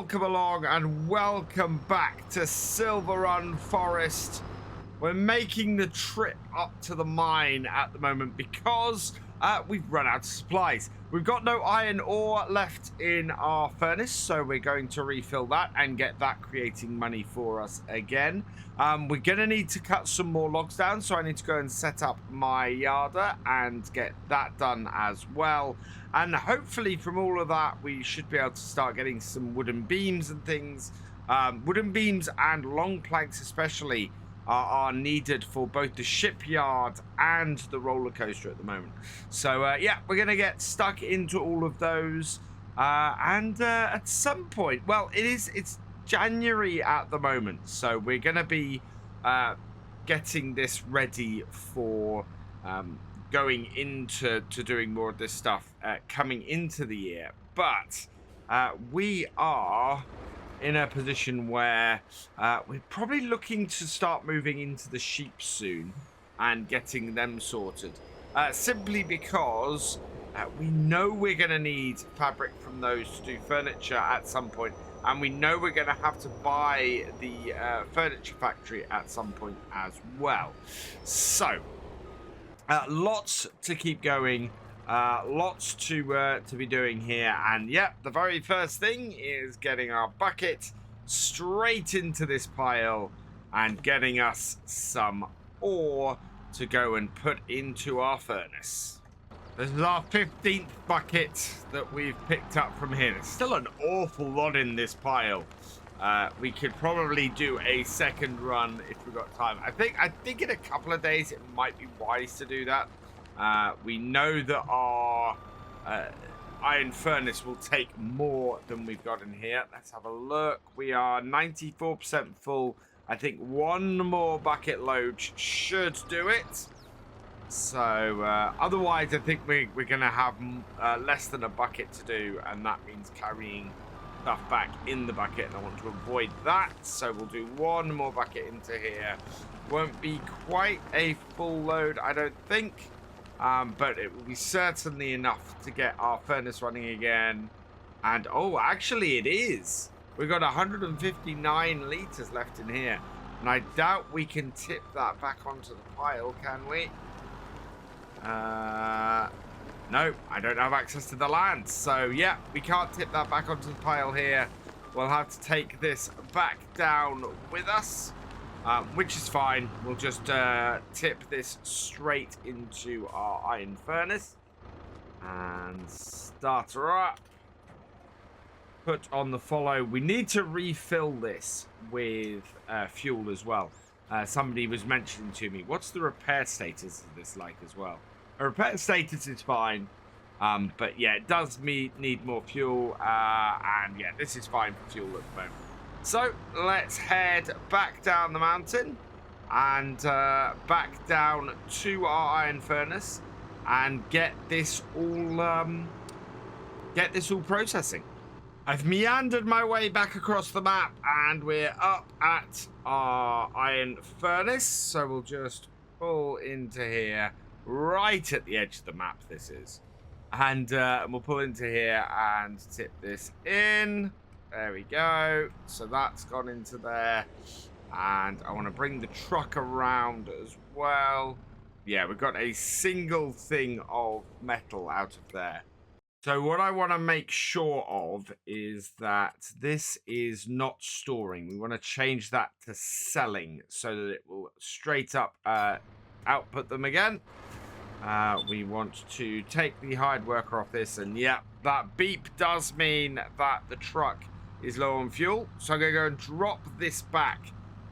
welcome along and welcome back to Silverrun Forest. We're making the trip up to the mine at the moment because we've run out of supplies. We've got no iron ore left in our furnace, so we're going to refill that and get that creating money for us again. We're going to need to cut some more logs down, so I need to go and set up my yarder and get that done as well. And hopefully from all of that, we should be able to start getting some wooden beams and things. Wooden beams and long planks especially are needed for both the shipyard and the roller coaster at the moment. So yeah, we're going to get stuck into all of those. And at some point, well, it's January at the moment. So we're going to be getting this ready for going into doing more of this stuff coming into the year. But we are in a position where we're probably looking to start moving into the sheep soon and getting them sorted. Simply because we know we're going to need fabric from those to do furniture at some point, and we know we're going to have to buy the furniture factory at some point as well. So lots to keep going, lots to be doing here, and yep, the very first thing is getting our bucket straight into this pile and getting us some ore to go and put into our furnace. This is our 15th bucket that we've picked up from here. There's still an awful lot in this pile. We could probably do a second run if we've got time. I think in a couple of days it might be wise to do that. We know that our Iron Furnace will take more than we've got in here. Let's have a look. We are 94% full. I think one more bucket load should do it. So otherwise I think we're going to have less than a bucket to do, and that means carrying stuff back in the bucket, and I want to avoid that, so we'll do one more bucket into here. Won't be quite a full load, I don't think, but it will be certainly enough to get our furnace running again. And oh, actually it is. We've got 159 liters left in here, and I doubt we can tip that back onto the pile, can we? No, I don't have access to the land, so yeah, we can't tip that back onto the pile here. We'll have to take this back down with us, which is fine. We'll just tip this straight into our iron furnace and start her up. Put on the follow. We need to refill this with fuel as well. Somebody was mentioning to me, what's the repair status of this like as well? A repair status is fine, but yeah, it does need more fuel, and yeah, this is fine for fuel at the moment. So let's head back down the mountain and back down to our iron furnace and get this all processing. I've meandered my way back across the map, and we're up at our iron furnace, so we'll just pull into here. Right at the edge of the map this is, and we'll pull into here and tip this in. There we go. So that's gone into there, and I want to bring the truck around as well. Yeah, we've got a single thing of metal out of there. So what I want to make sure of is that this is not storing. We want to change that to selling so that it will straight up output them again. We want to take the hired worker off this, and yeah, that beep does mean that the truck is low on fuel. So I'm going to go and drop this back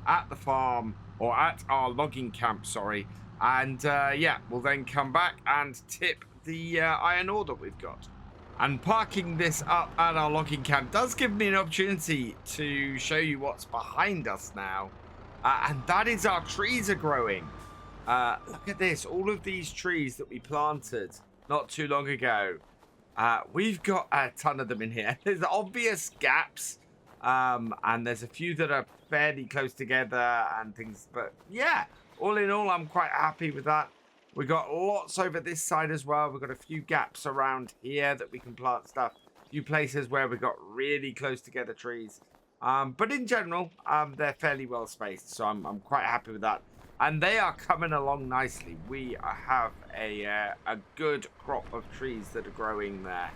at the farm, or at our logging camp, sorry. And yeah, we'll then come back and tip the iron ore that we've got. And parking this up at our logging camp does give me an opportunity to show you what's behind us now. And that is our trees are growing. Look at this, all of these trees that we planted not too long ago. We've got a ton of them in here. There's obvious gaps, and there's a few that are fairly close together and things. But yeah, all in all, I'm quite happy with that. We got lots over this side as well. We've got a few gaps around here that we can plant stuff. few places where we got really close together trees. But in general, they're fairly well spaced, so I'm quite happy with that. And they are coming along nicely. We have a good crop of trees that are growing there.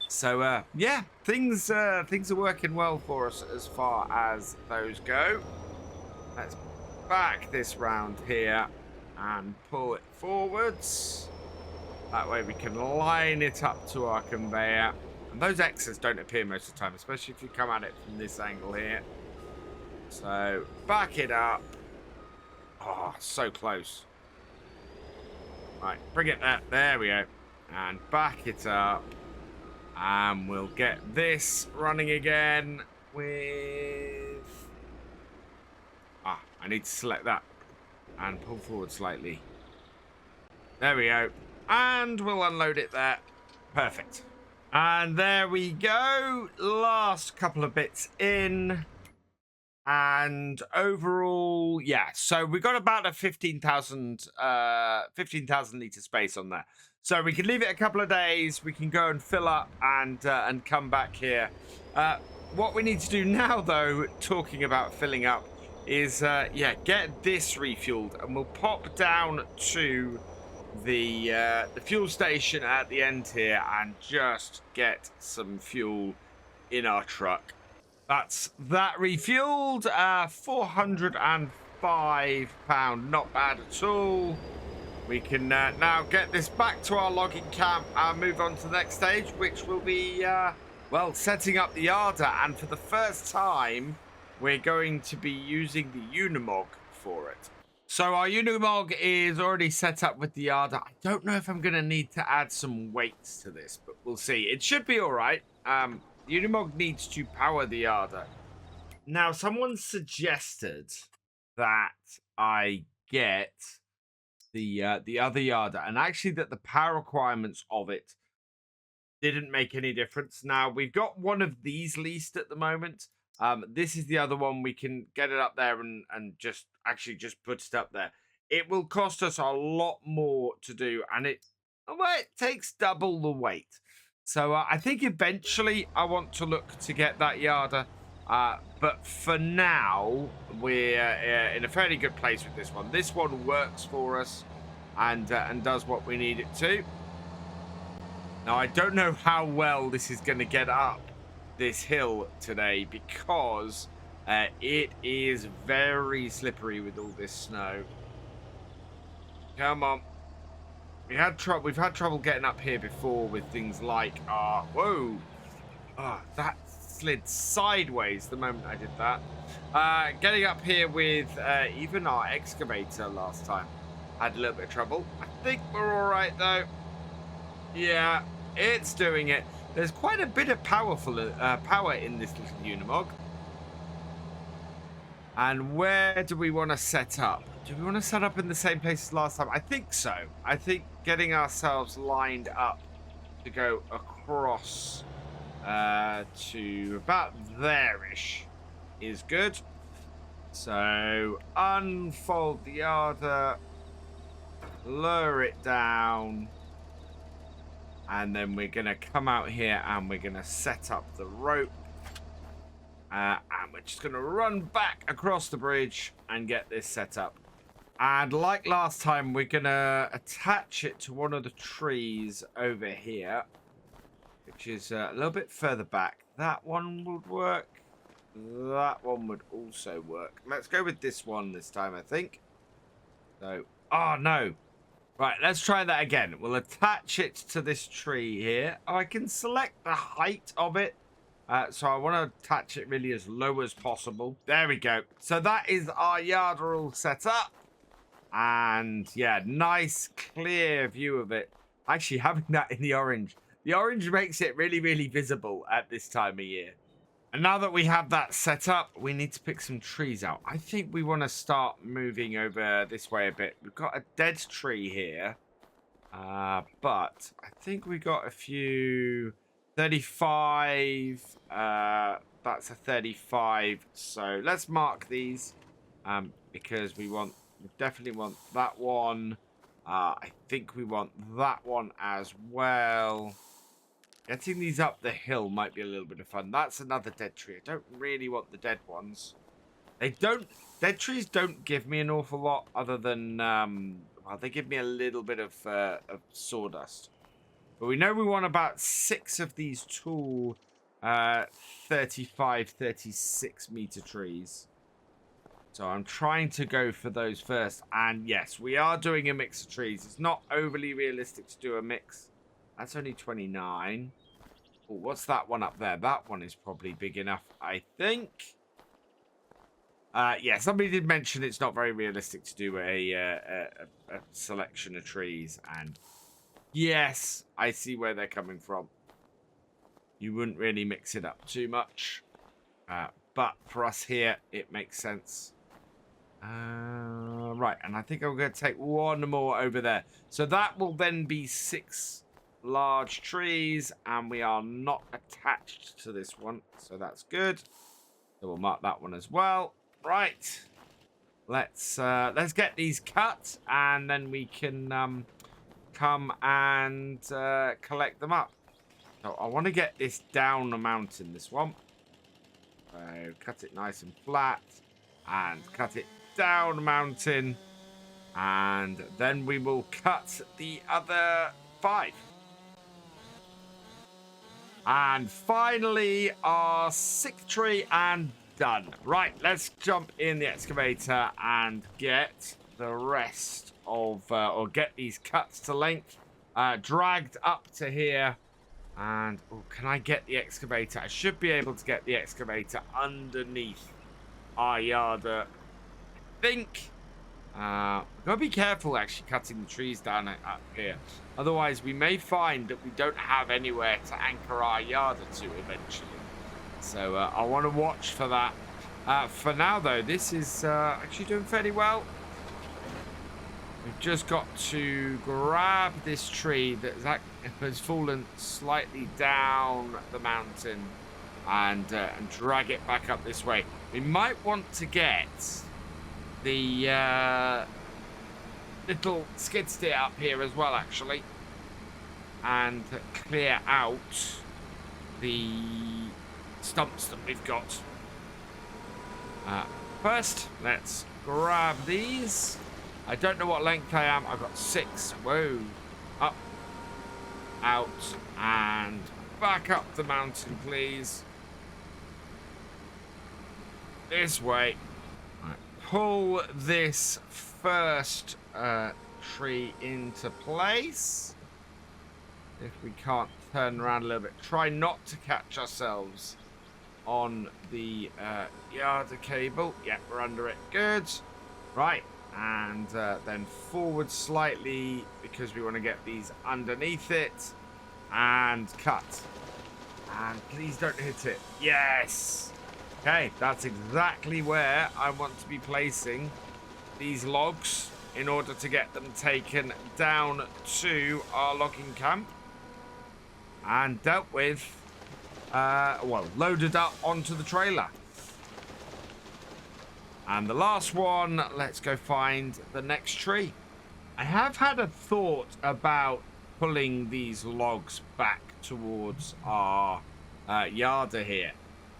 So yeah, things are working well for us as far as those go. Let's back this round here and pull it forwards. That way we can line it up to our conveyor. And those X's don't appear most of the time, especially if you come at it from this angle here. So back it up. Oh, so close. Right, bring it there. There we go. And back it up. And we'll get this running again with... I need to select that and pull forward slightly. There we go. And we'll unload it there. Perfect. And there we go. Last couple of bits in. And overall, yeah. So we got about a 15,000 litre space on there. So we can leave it a couple of days. We can go and fill up and come back here. What we need to do now, though, talking about filling up, is get this refueled, and we'll pop down to the fuel station at the end here and just get some fuel in our truck. That's that refueled. 405 pound, not bad at all. We can now get this back to our logging camp and move on to the next stage, which will be well, setting up the yarder. And for the first time, we're going to be using the Unimog for it. So our Unimog is already set up with the yarder. I don't know if I'm going to need to add some weights to this, but we'll see. It should be all right. The Unimog needs to power the yarder. Now, someone suggested that I get the other yarder, and actually that the power requirements of it didn't make any difference. Now, we've got one of these leased at the moment. This is the other one. We can get it up there and just put it up there. It will cost us a lot more to do, and it takes double the weight. So I think eventually I want to look to get that yarder. But for now, we're in a fairly good place with this one. This one works for us and does what we need it to. Now, I don't know how well this is going to get up this hill today, because it is very slippery with all this snow. Come on. We've had trouble getting up here before with things like whoa. That slid sideways the moment I did that. Getting up here with even our excavator last time had a little bit of trouble. I think we're all right though. Yeah, it's doing it. There's quite a bit of power in this little Unimog. And where do we want to set up? Do we want to set up in the same place as last time? I think so. I think getting ourselves lined up to go across to about there-ish is good. So unfold the yarder, lower it down, and then we're going to come out here and we're going to set up the rope. And we're just going to run back across the bridge and get this set up. And like last time, we're going to attach it to one of the trees over here, which is a little bit further back. That one would work. That one would also work. Let's go with this one this time, I think. So, oh no. Right, let's try that again. We'll attach it to this tree here. Oh, I can select the height of it. So I want to attach it really as low as possible. There we go. So that is our yarder all set up. And yeah, nice clear view of it. Actually, having that in the orange. The orange makes it really, really visible at this time of year. And now that we have that set up, we need to pick some trees out. I think we want to start moving over this way a bit. We've got a dead tree here. But I think we got a few... 35, that's a 35, so let's mark these because we definitely want that one. I think we want that one as well. Getting these up the hill might be a little bit of fun. That's another dead tree. I don't really want the dead ones. Dead trees don't give me an awful lot other than, well, they give me a little bit of sawdust. But we know we want about 6 of these tall 35, 36 meter trees. So I'm trying to go for those first. And yes, we are doing a mix of trees. It's not overly realistic to do a mix. That's only 29. Oh, what's that one up there? That one is probably big enough, I think. Yeah, somebody did mention it's not very realistic to do a selection of trees. And yes, I see where they're coming from. You wouldn't really mix it up too much. But for us here, it makes sense. Right, and I think I'm going to take one more over there. So that will then be 6 large trees, and we are not attached to this one, so that's good. So we'll mark that one as well. Right, let's get these cut, and then we can come and collect them up. So I want to get this down the mountain, this one. So cut it nice and flat, and cut it down the mountain, and then we will cut the other 5. And finally, our 6th tree, and done. Right, let's jump in the excavator and get the rest of, or get these cuts to length, dragged up to here. And oh, can I get the excavator? I should be able to get the excavator underneath our yarder, I think. Gotta be careful actually cutting the trees down up here. Otherwise, we may find that we don't have anywhere to anchor our yarder to eventually. So I want to watch for that. For now, though, this is actually doing fairly well. We've just got to grab this tree that has fallen slightly down the mountain and drag it back up this way. We might want to get the little skid steer up here as well, actually, and clear out the stumps that we've got. First, let's grab these. I don't know what length I am. I've got 6. Whoa. Up, out, and back up the mountain, please. This way. Right. Pull this first tree into place. If we can't turn around a little bit, try not to catch ourselves on the yarder cable. Yeah, we're under it. Good. Right. And then forward slightly because we want to get these underneath it, and cut. And please don't hit it. Yes. Okay, that's exactly where I want to be placing these logs in order to get them taken down to our logging camp and dealt with, well, loaded up onto the trailer. And the last one, let's go find the next tree. I have had a thought about pulling these logs back towards our yarder here.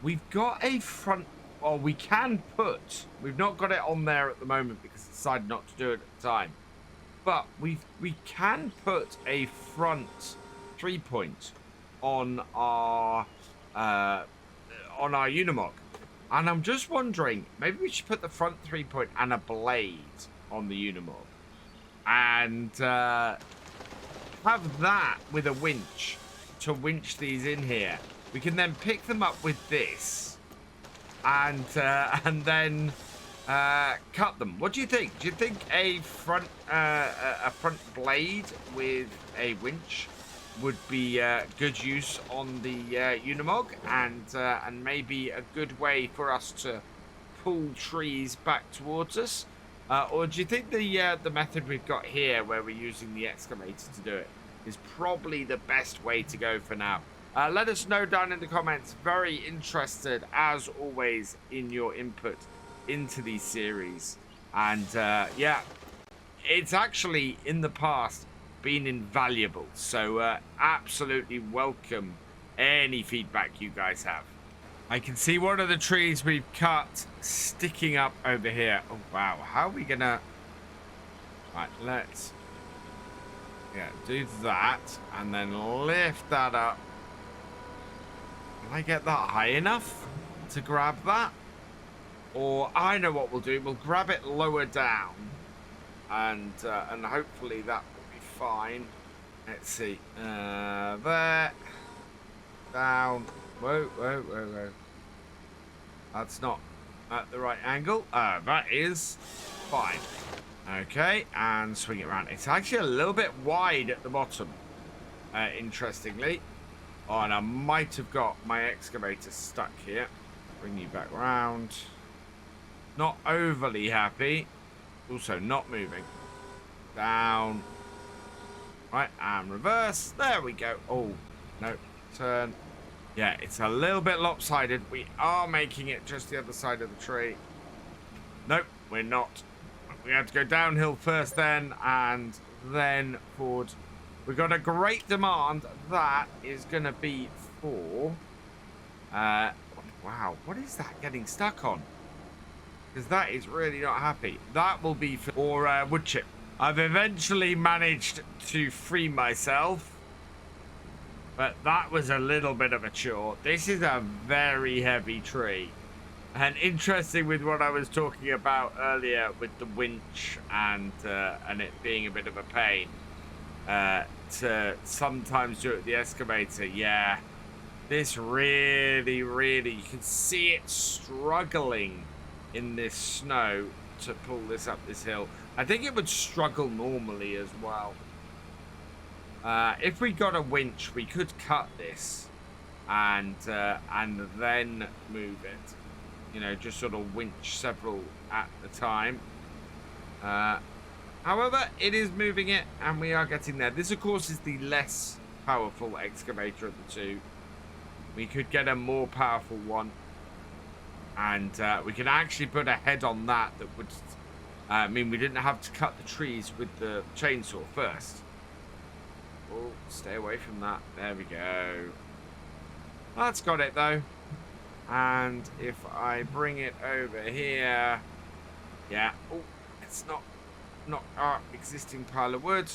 We've got a front, or we can put, we've not got it on there at the moment because I decided not to do it at the time. But we can put a front 3-point on our Unimog. And I'm just wondering, maybe we should put the front 3-point and a blade on the Unimog. And have that with a winch to winch these in here. We can then pick them up with this and then cut them. What do you think? Do you think a front blade with a winch would be good use on the Unimog, and maybe a good way for us to pull trees back towards us? Or do you think the method we've got here, where we're using the excavator to do it, is probably the best way to go for now? Let us know down in the comments. Very interested, as always, in your input into these series. And yeah, it's actually in the past been invaluable. So absolutely welcome any feedback you guys have. I can see one of the trees we've cut sticking up over here. Oh, wow. How are we going to... Right, let's... Yeah, do that. And then lift that up. Can I get that high enough to grab that? Or I know what we'll do. We'll grab it lower down. And hopefully that will be fine. Let's see. There. Down. Whoa, whoa, whoa, whoa. That's not at the right angle. That is fine. Okay, and swing it around. It's actually a little bit wide at the bottom, interestingly. Oh, and I might have got my excavator stuck here. Bring you back round. Not overly happy. Also not moving. Down. Right, and reverse. There we go. Oh, no. Turn. Yeah, it's a little bit lopsided. We are making it just the other side of the tree. Nope, we're not. We have to go downhill first then, and then forward. We've got a great demand. That is going to be for... wow, what is that getting stuck on? Because that is really not happy. That will be for wood chip. I've eventually managed to free myself. But that was a little bit of a chore. This is a very heavy tree. And interesting with what I was talking about earlier with the winch and it being a bit of a pain to sometimes do it with the excavator. Yeah, this really, you can see it struggling in this snow to pull this up this hill. I think it would struggle normally as well. If we got a winch, we could cut this and then move it. You know, just sort of winch several at the time. However, it is moving it, and we are getting there. This, of course, is the less powerful excavator of the two. We could get a more powerful one. And we can actually put a head on that would mean we didn't have to cut the trees with the chainsaw first. Oh, stay away from that. There we go. That's got it, though. And if I bring it over here, yeah. Oh, it's not our existing pile of wood.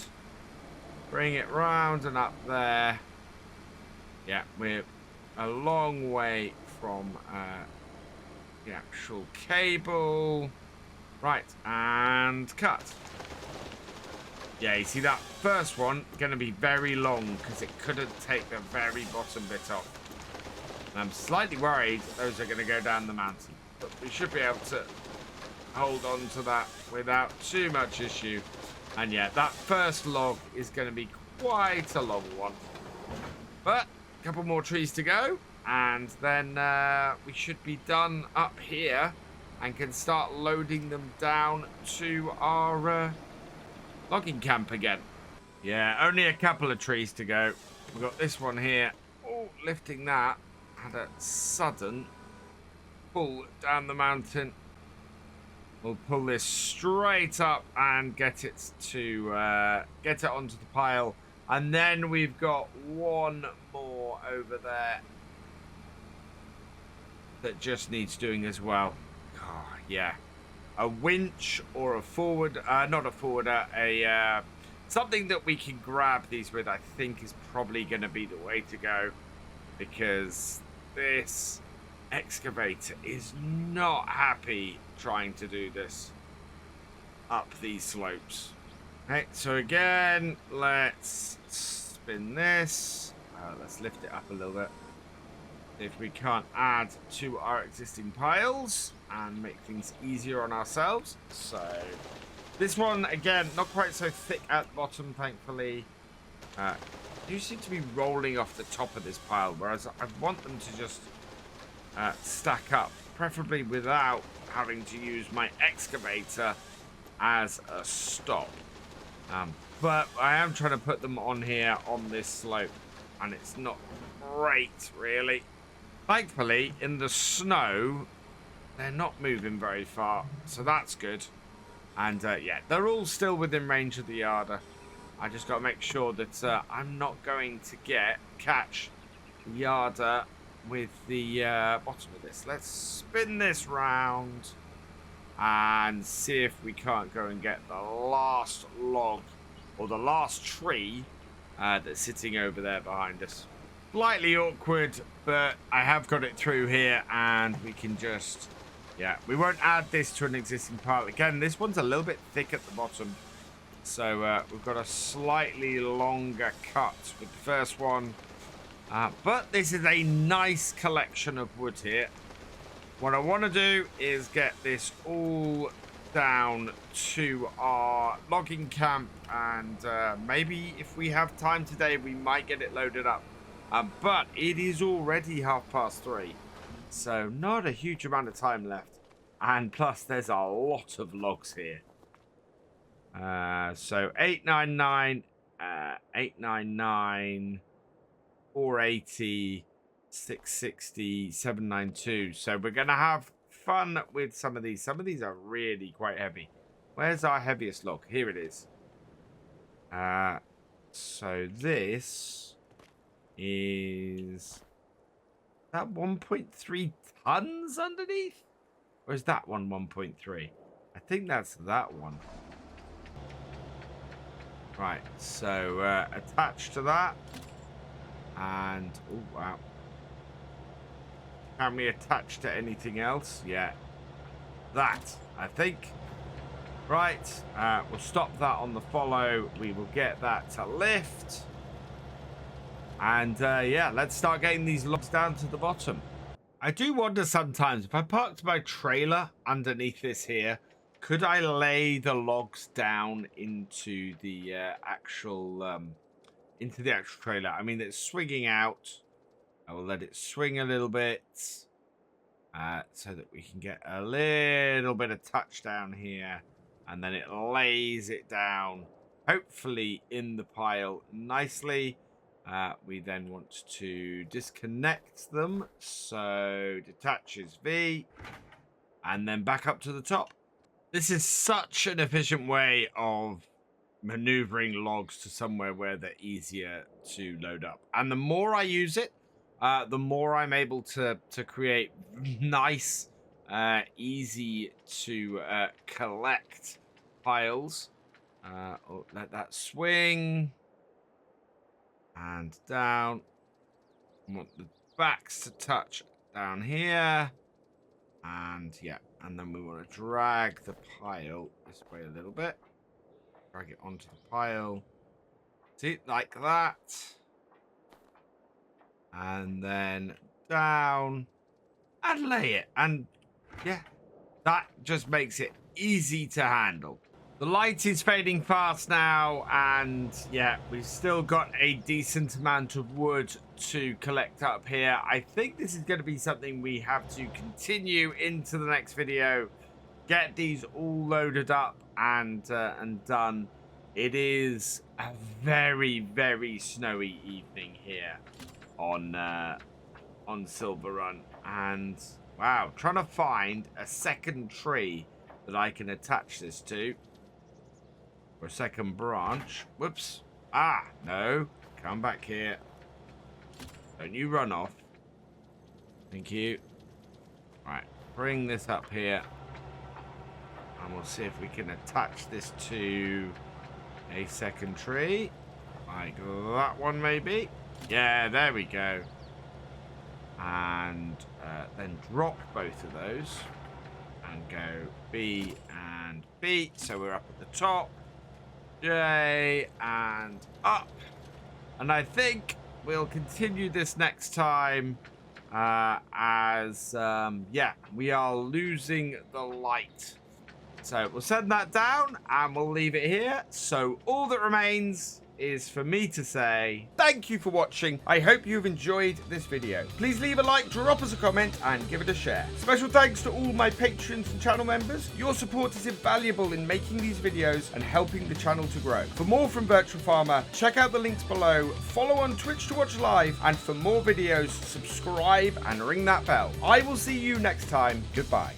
Bring it round and up there. Yeah, we're a long way from the actual cable. Right, and cut. Yeah, you see that first one going to be very long because it couldn't take the very bottom bit off. And I'm slightly worried those are going to go down the mountain. But we should be able to hold on to that without too much issue. And yeah, that first log is going to be quite a long one. But a couple more trees to go. And then we should be done up here and can start loading them down to our logging camp again. Yeah, only a couple of trees to go. We've got this one here. Oh, lifting that. Had a sudden pull down the mountain. We'll pull this straight up and get it onto the pile. And then we've got one more over there that just needs doing as well. Oh, yeah. A winch or a forward, not a forwarder, something that we can grab these with, I think is probably going to be the way to go, because this excavator is not happy trying to do this up these slopes. Okay, so again, let's spin this. Let's lift it up a little bit. If we can't add to our existing piles and make things easier on ourselves. So this one, again, not quite so thick at the bottom, thankfully. You seem to be rolling off the top of this pile, whereas I want them to just stack up, preferably without having to use my excavator as a stop. But I am trying to put them on here on this slope, and it's not great, really. Thankfully, in the snow, they're not moving very far, so that's good. And yeah, they're all still within range of the yarder. I just got to make sure that I'm not going to catch the yarder with the bottom of this. Let's spin this round and see if we can't go and get the last log or the last tree that's sitting over there behind us. Slightly awkward, but I have got it through here, and we can just, yeah, we won't add this to an existing pile. Again, this one's a little bit thick at the bottom, so we've got a slightly longer cut with the first one. But this is a nice collection of wood here. What I want to do is get this all down to our logging camp, and maybe if we have time today, we might get it loaded up. But it is already 3:30, so not a huge amount of time left. And plus, there's a lot of logs here. So 899, 899, 480, 660, 792. So we're going to have fun with some of these. Some of these are really quite heavy. Where's our heaviest log? Here it is. So this is that 1.3 tons underneath? Or is that one 1.3? I think that's that one. Right, so attached to that. And, oh, wow. Can we attach to anything else? Yeah. That, I think. Right, we'll stop that on the follow. We will get that to lift. And, yeah, let's start getting these logs down to the bottom. I do wonder sometimes, if I parked my trailer underneath this here, could I lay the logs down into the actual trailer? I mean, it's swinging out. I will let it swing a little bit so that we can get a little bit of touchdown here. And then it lays it down, hopefully in the pile nicely. We then want to disconnect them. So detaches V and then back up to the top. This is such an efficient way of maneuvering logs to somewhere where they're easier to load up. And the more I use it, the more I'm able to create nice, easy to collect piles. Oh, let that swing. And down. I want the backs to touch down here. And yeah, and then we want to drag the pile this way a little bit. Drag it onto the pile. See, like that. And then down. And lay it. And yeah, that just makes it easy to handle. The light is fading fast now, and yeah, we've still got a decent amount of wood to collect up here. I think this is going to be something we have to continue into the next video. Get these all loaded up and done. It is a very, very snowy evening here on Silverrun, and wow, trying to find a second tree that I can attach this to. Or a second branch. Whoops. Ah, no. Come back here. Don't you run off. Thank you. Right. Bring this up here. And we'll see if we can attach this to a second tree. Like that one, maybe. Yeah, there we go. And then drop both of those. And go B and B. So we're up at the top. J and up. And I think we'll continue this next time as yeah, we are losing the light. So we'll send that down and we'll leave it here. So all that remains is for me to say thank you for watching. I hope you've enjoyed this video. Please leave a like, drop us a comment, and give it a share. Special thanks to all my patrons and channel members. Your support is invaluable in making these videos and helping the channel to grow. For more from Virtual Farmer, check out the links below, follow on Twitch to watch live, and for more videos, subscribe and ring that bell. I will see you next time. Goodbye.